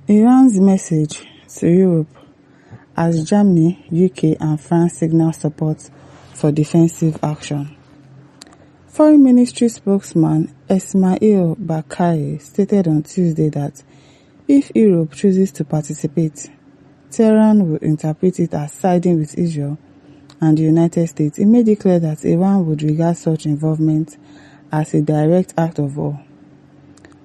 Iran's message to Europe as Germany, UK and France signal support for defensive action. Foreign Ministry spokesman Esmail Bakari stated on Tuesday that if Europe chooses to participate, Tehran will interpret it as siding with Israel and the United States. It made it clear that Iran would regard such involvement as a direct act of war.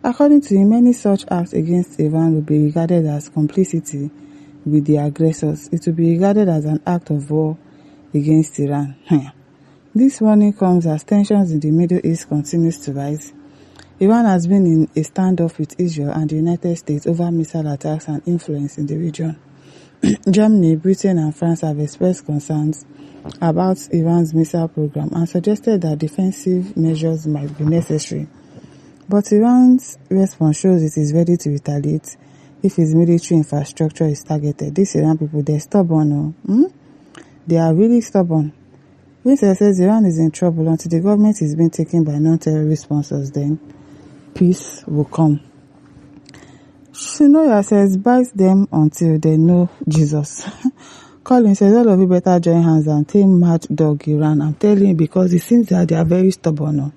According to him, any such acts against Iran will be regarded as complicity with the aggressors. It will be regarded as an act of war against Iran. This warning comes as tensions in the Middle East continues to rise. Iran has been in a standoff with Israel and the United States over missile attacks and influence in the region. Germany, Britain and France have expressed concerns about Iran's missile program and suggested that defensive measures might be necessary. But Iran's response shows it is ready to retaliate if its military infrastructure is targeted. These Iran people, they're stubborn. They are really stubborn. Vincent says Iran is in trouble until the government is being taken by non-terrorist sponsors, then peace will come. Shinoya says bite them until they know Jesus. Colin says all of you better join hands and tame mad dog Iran. I'm telling you, because it seems that they are very stubborn.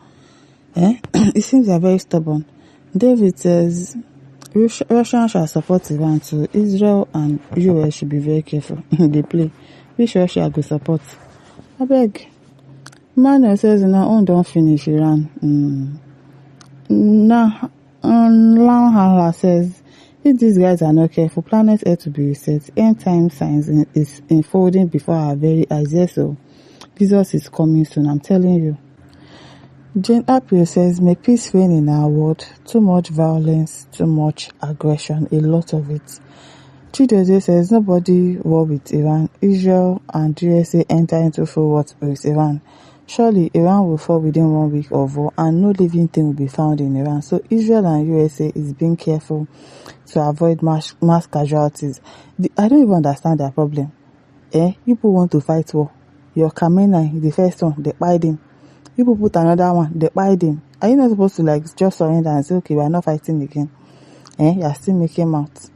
It seems they are very stubborn. David says Russia shall support Iran too. Israel and US should be very careful. They play. Which Russia go support? I beg. Manuel says now own don't finish Iran. Now Lanhala says if these guys are not careful, planet Earth to be reset. End time signs is unfolding before our very eyes. Yes, so Jesus is coming soon, I'm telling you. Jane April says, may peace reign in our world. Too much violence, too much aggression, a lot of it. Chidozie says, nobody war with Iran. Israel and USA enter into full war with Iran. Surely Iran will fall within 1 week of war and no living thing will be found in Iran. So Israel and USA is being careful to avoid mass casualties. I don't even understand their problem. People want to fight war. Your Khamenei, the first one, they fight him. People put another one, they fight him. Are you not supposed to just surrender and say, okay, we are not fighting again? You are still making mouth.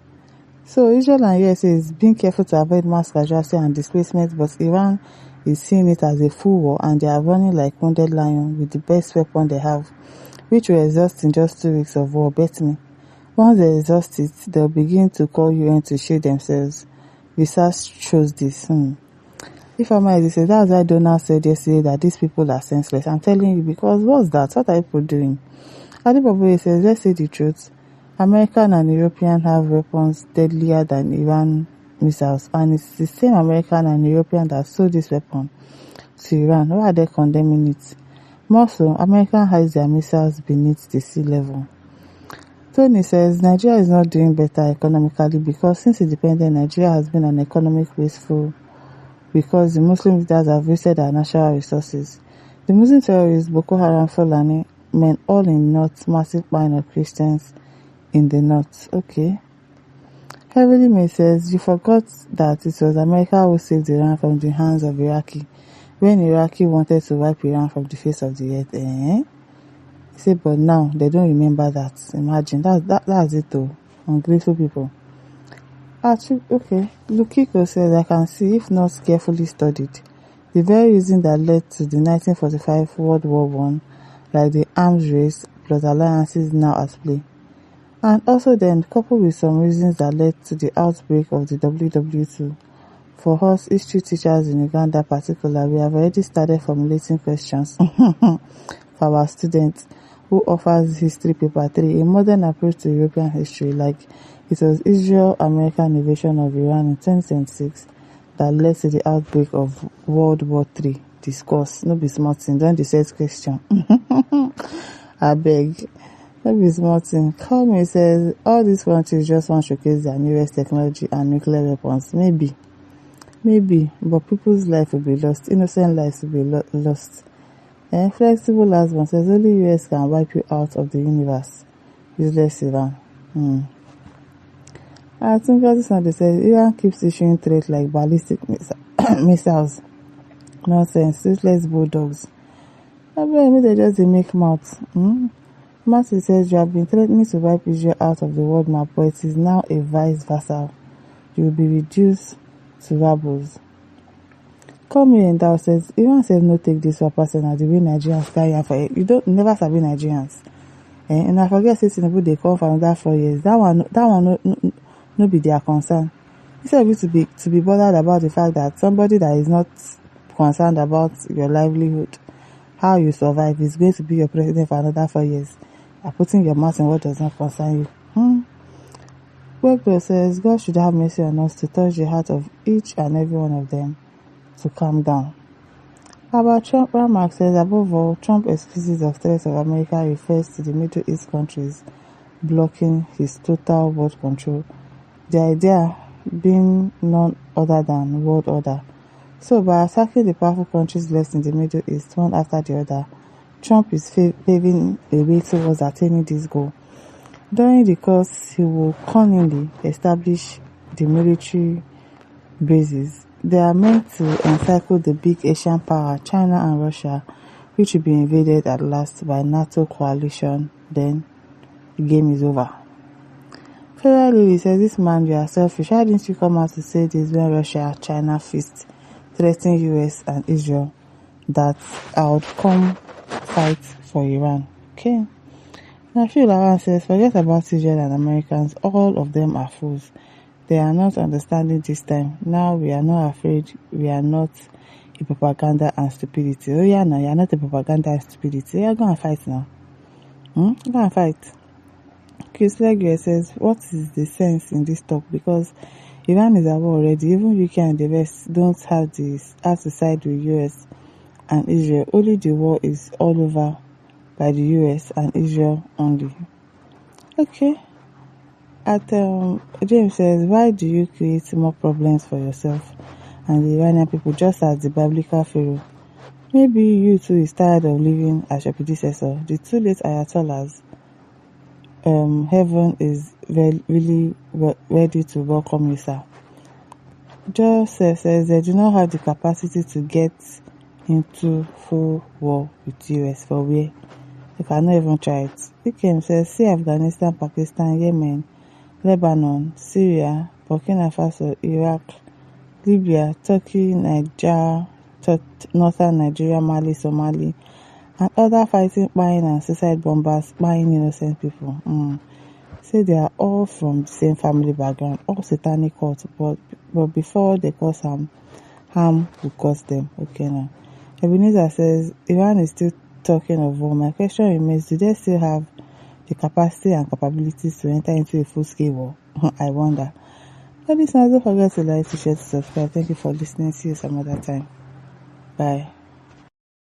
So Israel and USA is being careful to avoid mass casualty and displacement, but Iran is seeing it as a full war and they are running like wounded lion with the best weapon they have, which will exhaust in just 2 weeks of war. Bet me. Once they exhaust it, they'll begin to call UN to shield themselves. Research shows this. If I might say, that's why Donald said yesterday that these people are senseless. I'm telling you, because what's that? What are people doing? Adibaboye says, let's say the truth. American and European have weapons deadlier than Iran missiles, and it's the same American and European that sold this weapon to Iran. Why are they condemning it? More so, America hides their missiles beneath the sea level. Tony says, Nigeria is not doing better economically because since independence, Nigeria has been an economic wasteful because the Muslim leaders have wasted our natural resources. The Muslim terrorists, Boko Haram, Fulani, men all in north, massive buying of Christians in the north. Okay. Heavily May says, you forgot that it was America who saved Iran from the hands of Iraqi when Iraqi wanted to wipe Iran from the face of the earth. He said, but now they don't remember that. Imagine, that's it though. Ungrateful people. Okay. Lukiko says, I can see, if not carefully studied, the very reason that led to the 1945 World War I, like the arms race plus alliances now at play. And also then, coupled with some reasons that led to the outbreak of the WW2. For us, history teachers in Uganda particularly, we have already started formulating questions for our students who offers History Paper 3, a modern approach to European history, like it was Israel-American invasion of Iran in 2026 that led to the outbreak of World War III. Discuss. No be smart thing. Don't decide question. I beg. No be smart thing. Call me says, all these countries just want to showcase their newest technology and nuclear weapons. Maybe. But people's life will be lost. Innocent lives will be lost. Flexible last one says, only US can wipe you out of the universe. Useless Iran. I think this one they said Iran keeps issuing threats like ballistic missiles. Nonsense, useless bulldogs. I mean, they just make mouth. Matthew says, you have been threatening to wipe Israel out of the world map, but it is now a vice versa. You will be reduced to rabbles. Call me and thou says, Iran says no take this for personal, the way Nigerians carry on for it. You don't never sabi Nigerians. And I forget say Tinubu they come for another 4 years. That one no be their concern. Instead of you to be bothered about the fact that somebody that is not concerned about your livelihood, how you survive, is going to be your president for another 4 years. You're putting your mouth in what does not concern you. Webber says, God should have mercy on us to touch the heart of each and every one of them to calm down. About Trump, Ramark says, above all, Trump excuses of threats of America refers to the Middle East countries blocking his total world control. The idea being none other than world order. So by attacking the powerful countries left in the Middle East, one after the other, Trump is paving a way towards attaining this goal. During the course, he will cunningly establish the military bases. They are meant to encircle the big Asian power, China and Russia, which will be invaded at last by NATO coalition. Then the game is over. Farrah Lily says, this man, you are selfish. Why didn't you come out to say this when Russia, China fist threatening US and Israel that I would come fight for Iran? Okay. Now Phil Lawan says, forget about Israel and Americans. All of them are fools. They are not understanding this time. Now we are not afraid. We are not a propaganda and stupidity. Oh yeah, no, you are not a propaganda and stupidity. You are going to fight now. Go and fight. Chris Legge says, what is the sense in this talk? Because Iran is at war already. Even UK and the West don't have to side with US and Israel. Only the war is all over by the US and Israel only. Okay. James says, why do you create more problems for yourself and the Iranian people just as the biblical Pharaoh? Maybe you too is tired of living as your predecessor. The two late Ayatollahs, heaven is really ready to welcome you, sir. Joseph says they do not have the capacity to get into full war with US for where they cannot even try it. Ikem says, see Afghanistan, Pakistan, Yemen, Lebanon, Syria, Burkina Faso, Iraq, Libya, Turkey, Niger, Northern Nigeria, Mali, Somali, and other fighting, spying and suicide bombers, spying innocent people. Say they are all from the same family background, all satanic cults, but before they cause harm will cause them. Okay now. Ebenezer says, Iran is still talking of war. My question remains, do they still have the capacity and capabilities to enter into a full-scale war? I wonder. But listeners, don't forget to like, to share, to subscribe. Thank you for listening. See you some other time. Bye.